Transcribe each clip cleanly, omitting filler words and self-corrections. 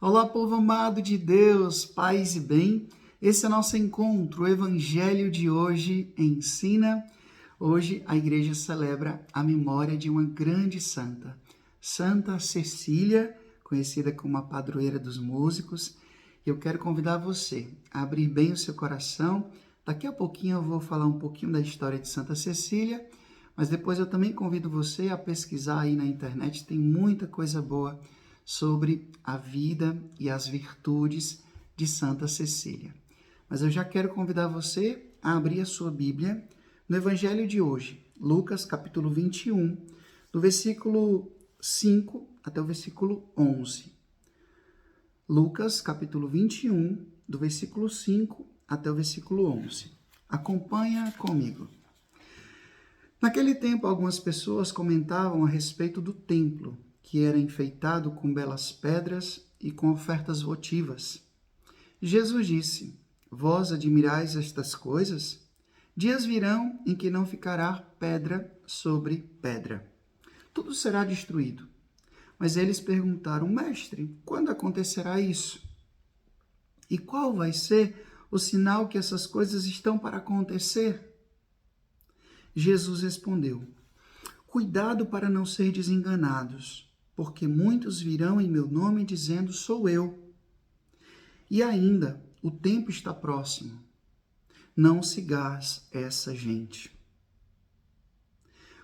Olá, povo amado de Deus, paz e bem. Esse é nosso encontro. O Evangelho de hoje ensina. Hoje a igreja celebra a memória de uma grande santa, Santa Cecília, conhecida como a padroeira dos músicos. E eu quero convidar você a abrir bem o seu coração. Daqui a pouquinho eu vou falar um pouquinho da história de Santa Cecília, mas depois eu também convido você a pesquisar aí na internet, tem muita coisa boa sobre a vida e as virtudes de Santa Cecília. Mas eu já quero convidar você a abrir a sua Bíblia no Evangelho de hoje, Lucas capítulo 21, do versículo 5 até o versículo 11. Lucas capítulo 21, do versículo 5 até o versículo 11. Acompanha comigo. Naquele tempo, algumas pessoas comentavam a respeito do templo, que era enfeitado com belas pedras e com ofertas votivas. Jesus disse: Vós admirais estas coisas? Dias virão em que não ficará pedra sobre pedra. Tudo será destruído. Mas eles perguntaram: Mestre, quando acontecerá isso? E qual vai ser o sinal que essas coisas estão para acontecer? Jesus respondeu: Cuidado para não ser desenganados, porque muitos virão em meu nome dizendo: Sou eu. E ainda, o tempo está próximo. Não sigais essa gente.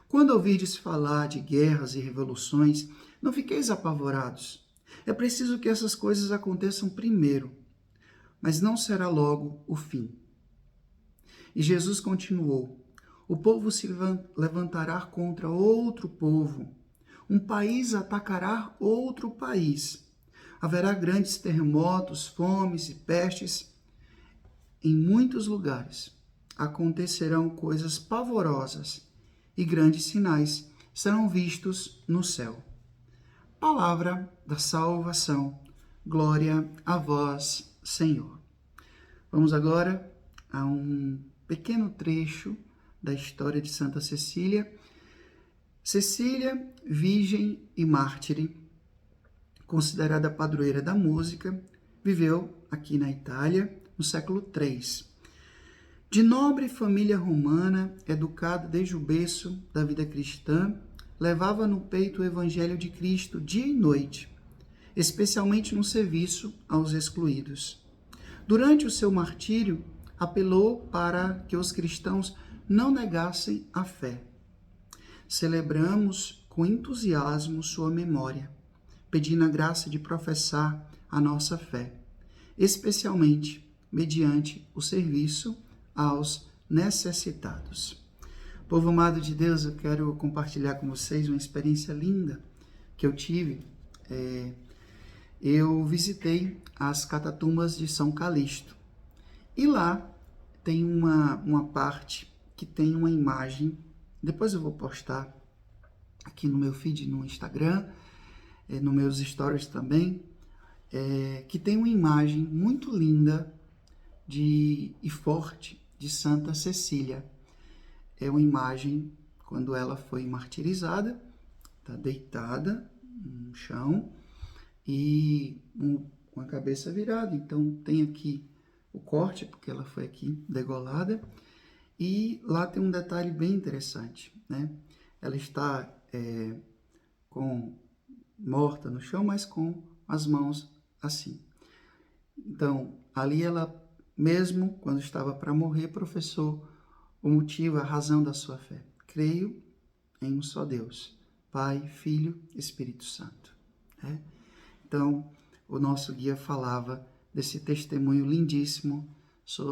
Quando ouvirdes falar de guerras e revoluções, não fiqueis apavorados. É preciso que essas coisas aconteçam primeiro, mas não será logo o fim. E Jesus continuou: O povo se levantará contra outro povo. Um país atacará outro país. Haverá grandes terremotos, fomes e pestes em muitos lugares. Acontecerão coisas pavorosas e grandes sinais serão vistos no céu. Palavra da salvação. Glória a vós, Senhor. Vamos agora a um pequeno trecho da história de Santa Cecília. Cecília, virgem e mártire, considerada padroeira da música, viveu aqui na Itália no século III. De nobre família romana, educada desde o berço da vida cristã, levava no peito o evangelho de Cristo dia e noite, especialmente no serviço aos excluídos. Durante o seu martírio, apelou para que os cristãos não negassem a fé. Celebramos com entusiasmo sua memória, pedindo a graça de professar a nossa fé, especialmente mediante o serviço aos necessitados. Povo amado de Deus, eu quero compartilhar com vocês uma experiência linda que eu tive. Eu visitei as catatumbas de São Calixto e lá tem uma parte que tem uma imagem. Depois eu vou postar aqui no meu feed no Instagram, nos meus stories também, que tem uma imagem muito linda e forte de Santa Cecília. É uma imagem quando ela foi martirizada, está deitada no chão e com a cabeça virada. Então tem aqui o corte, porque ela foi aqui degolada. E lá tem um detalhe bem interessante, né? Ela está morta no chão, mas com as mãos assim. Então, ali ela, mesmo quando estava para morrer, professou o motivo, a razão da sua fé. Creio em um só Deus, Pai, Filho, Espírito Santo. Né? Então, o nosso guia falava desse testemunho lindíssimo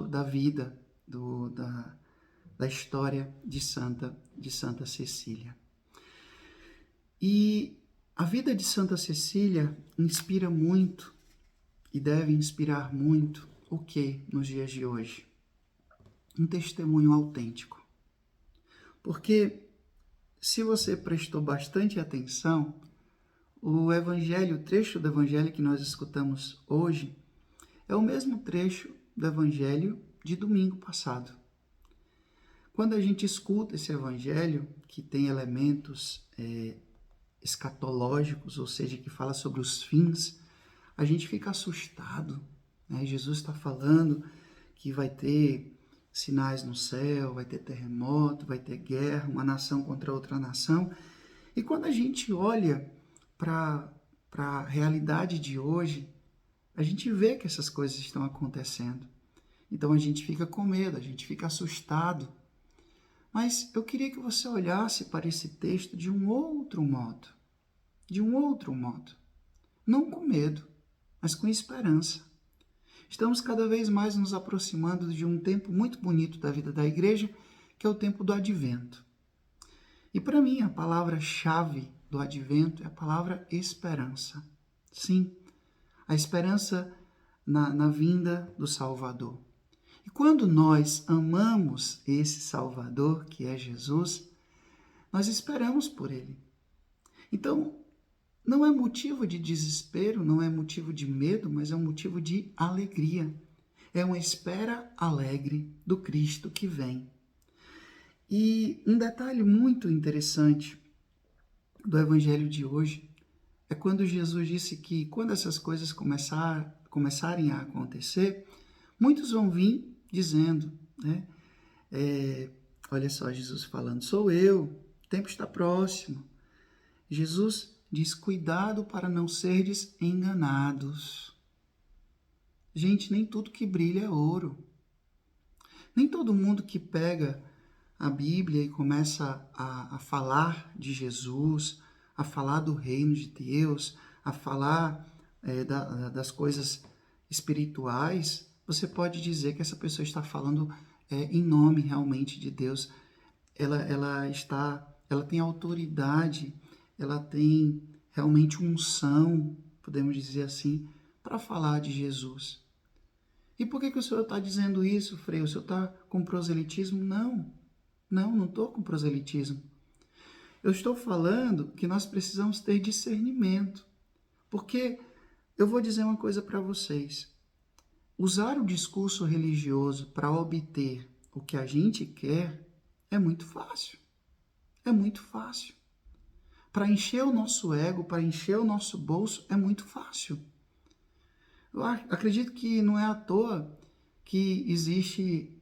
da vida, da história de Santa Cecília. E a vida de Santa Cecília inspira muito e deve inspirar muito o que nos dias de hoje? Um testemunho autêntico. Porque se você prestou bastante atenção, o evangelho, o trecho do evangelho que nós escutamos hoje, é o mesmo trecho do evangelho de domingo passado. Quando a gente escuta esse evangelho, que tem elementos escatológicos, ou seja, que fala sobre os fins, a gente fica assustado, né? Jesus está falando que vai ter sinais no céu, vai ter terremoto, vai ter guerra, uma nação contra outra nação. E quando a gente olha para a realidade de hoje, a gente vê que essas coisas estão acontecendo. Então a gente fica com medo, a gente fica assustado. Mas eu queria que você olhasse para esse texto de um outro modo. De um outro modo. Não com medo, mas com esperança. Estamos cada vez mais nos aproximando de um tempo muito bonito da vida da igreja, que é o tempo do advento. E para mim, a palavra-chave do advento é a palavra esperança. Sim, a esperança na vinda do Salvador. E quando nós amamos esse Salvador, que é Jesus, nós esperamos por ele. Então, não é motivo de desespero, não é motivo de medo, mas é um motivo de alegria. É uma espera alegre do Cristo que vem. E um detalhe muito interessante do Evangelho de hoje é quando Jesus disse que quando essas coisas começarem a acontecer, muitos vão vir dizendo, né? Olha só Jesus falando, sou eu, o tempo está próximo. Jesus diz, cuidado para não serdes enganados. Gente, nem tudo que brilha é ouro. Nem todo mundo que pega a Bíblia e começa a falar de Jesus, a falar do reino de Deus, a falar das coisas espirituais, você pode dizer que essa pessoa está falando em nome realmente de Deus. Ela tem autoridade, ela tem realmente unção, podemos dizer assim, para falar de Jesus. E por que o senhor está dizendo isso, Frei? O senhor está com proselitismo? Não estou com proselitismo. Eu estou falando que nós precisamos ter discernimento. Porque eu vou dizer uma coisa para vocês. Usar o discurso religioso para obter o que a gente quer é muito fácil. É muito fácil. Para encher o nosso ego, para encher o nosso bolso, é muito fácil. Eu acredito que não é à toa que existe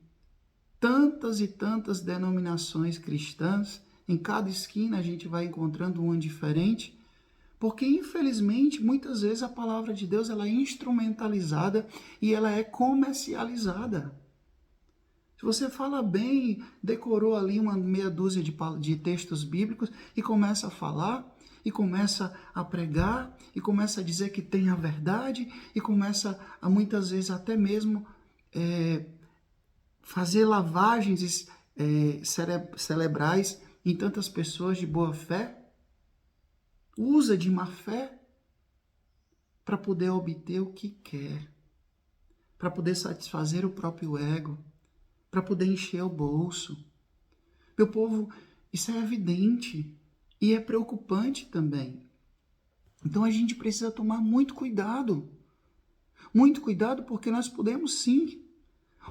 tantas e tantas denominações cristãs. Em cada esquina a gente vai encontrando uma diferente, porque infelizmente muitas vezes a palavra de Deus ela é instrumentalizada e ela é comercializada. Se você fala bem, decorou ali uma meia dúzia de textos bíblicos e começa a falar, e começa a pregar, e começa a dizer que tem a verdade, e começa a muitas vezes até mesmo fazer lavagens cerebrais em tantas pessoas de boa fé, usa de má fé para poder obter o que quer, para poder satisfazer o próprio ego, para poder encher o bolso. Meu povo, isso é evidente e é preocupante também. Então a gente precisa tomar muito cuidado porque nós podemos sim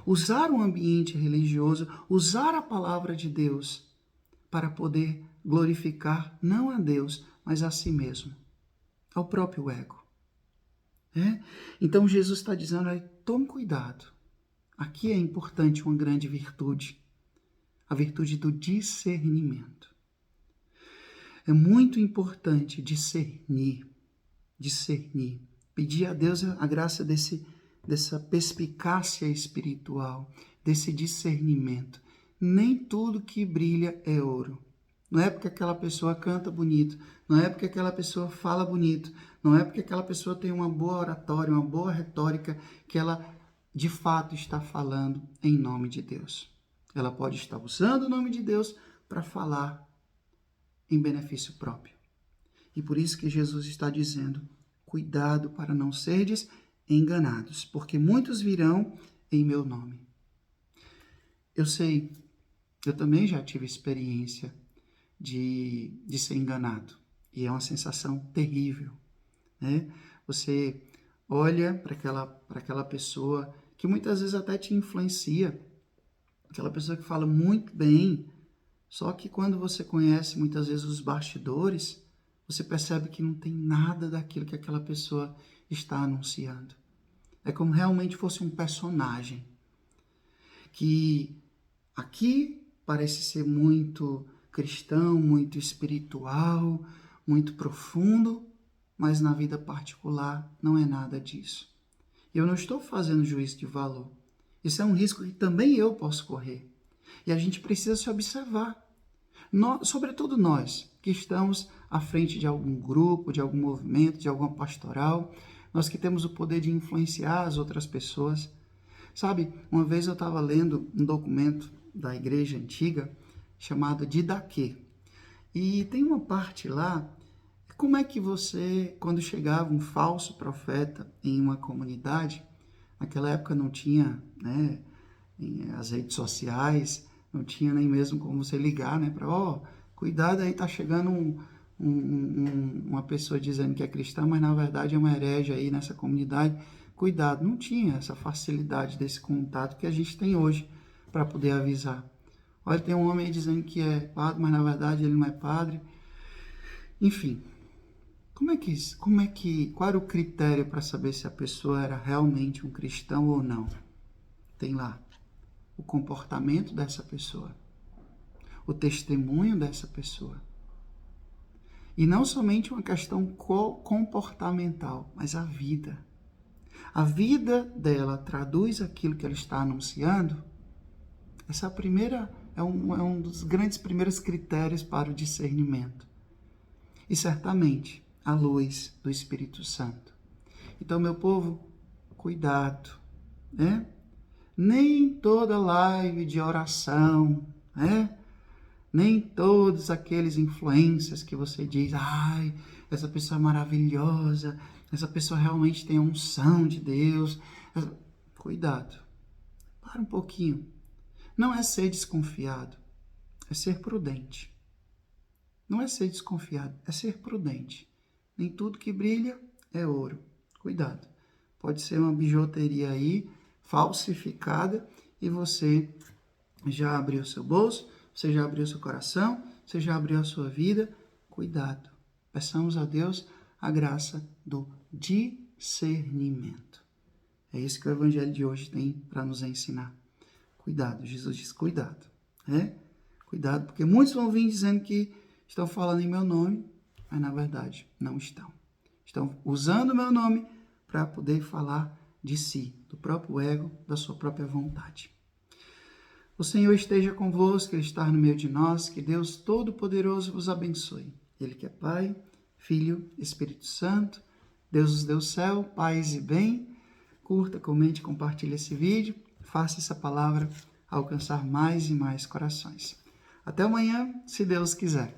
usar um ambiente religioso, usar a palavra de Deus para poder glorificar não a Deus, mas a si mesmo, ao próprio ego. Então Jesus está dizendo, tome cuidado. Aqui é importante uma grande virtude, a virtude do discernimento. É muito importante discernir, pedir a Deus a graça dessa perspicácia espiritual, desse discernimento. Nem tudo que brilha é ouro. Não é porque aquela pessoa canta bonito, não é porque aquela pessoa fala bonito, não é porque aquela pessoa tem uma boa oratória, uma boa retórica, que ela de fato está falando em nome de Deus. Ela pode estar usando o nome de Deus para falar em benefício próprio. E por isso que Jesus está dizendo, cuidado para não serdes enganados, porque muitos virão em meu nome. Eu sei, eu também já tive experiência de ser enganado. E é uma sensação terrível, né? Você olha para aquela pessoa que muitas vezes até te influencia, aquela pessoa que fala muito bem, só que quando você conhece muitas vezes os bastidores, você percebe que não tem nada daquilo que aquela pessoa está anunciando. É como realmente fosse um personagem que aqui parece ser muito cristão, muito espiritual, muito profundo, mas na vida particular não é nada disso. Eu não estou fazendo juízo de valor. Isso é um risco que também eu posso correr. E a gente precisa se observar. Sobretudo nós, que estamos à frente de algum grupo, de algum movimento, de alguma pastoral, nós que temos o poder de influenciar as outras pessoas. Sabe, uma vez eu estava lendo um documento da igreja antiga chamado Didaquê. E tem uma parte lá, como é que você, quando chegava um falso profeta em uma comunidade, naquela época não tinha, né, as redes sociais, não tinha nem mesmo como você ligar, né, para, cuidado aí, tá chegando uma pessoa dizendo que é cristã, mas na verdade é uma herege aí nessa comunidade. Cuidado, não tinha essa facilidade desse contato que a gente tem hoje para poder avisar. Olha, tem um homem aí dizendo que é padre, mas na verdade ele não é padre. Enfim, qual era o critério para saber se a pessoa era realmente um cristão ou não? Tem lá o comportamento dessa pessoa, o testemunho dessa pessoa. E não somente uma questão comportamental, mas a vida. A vida dela traduz aquilo que ela está anunciando. Essa é um dos grandes primeiros critérios para o discernimento. E certamente a luz do Espírito Santo. Então, meu povo, cuidado, né? Nem toda live de oração, né? Nem todos aqueles influencers que você diz, ai, essa pessoa é maravilhosa, essa pessoa realmente tem a unção de Deus. Cuidado, para um pouquinho. Não é ser desconfiado, é ser prudente. Não é ser desconfiado, é ser prudente. Nem tudo que brilha é ouro. Cuidado. Pode ser uma bijuteria aí, falsificada, e você já abriu seu bolso, você já abriu seu coração, você já abriu a sua vida. Cuidado. Peçamos a Deus a graça do discernimento. É isso que o Evangelho de hoje tem para nos ensinar. Cuidado. Jesus diz, cuidado. Cuidado, porque muitos vão vir dizendo que estão falando em meu nome, mas na verdade não estão. Estão usando o meu nome para poder falar de si, do próprio ego, da sua própria vontade. O Senhor esteja convosco, Ele está no meio de nós, que Deus Todo-Poderoso vos abençoe. Ele que é Pai, Filho, Espírito Santo, Deus nos deu o céu, paz e bem. Curta, comente, compartilhe esse vídeo, faça essa palavra alcançar mais e mais corações. Até amanhã, se Deus quiser.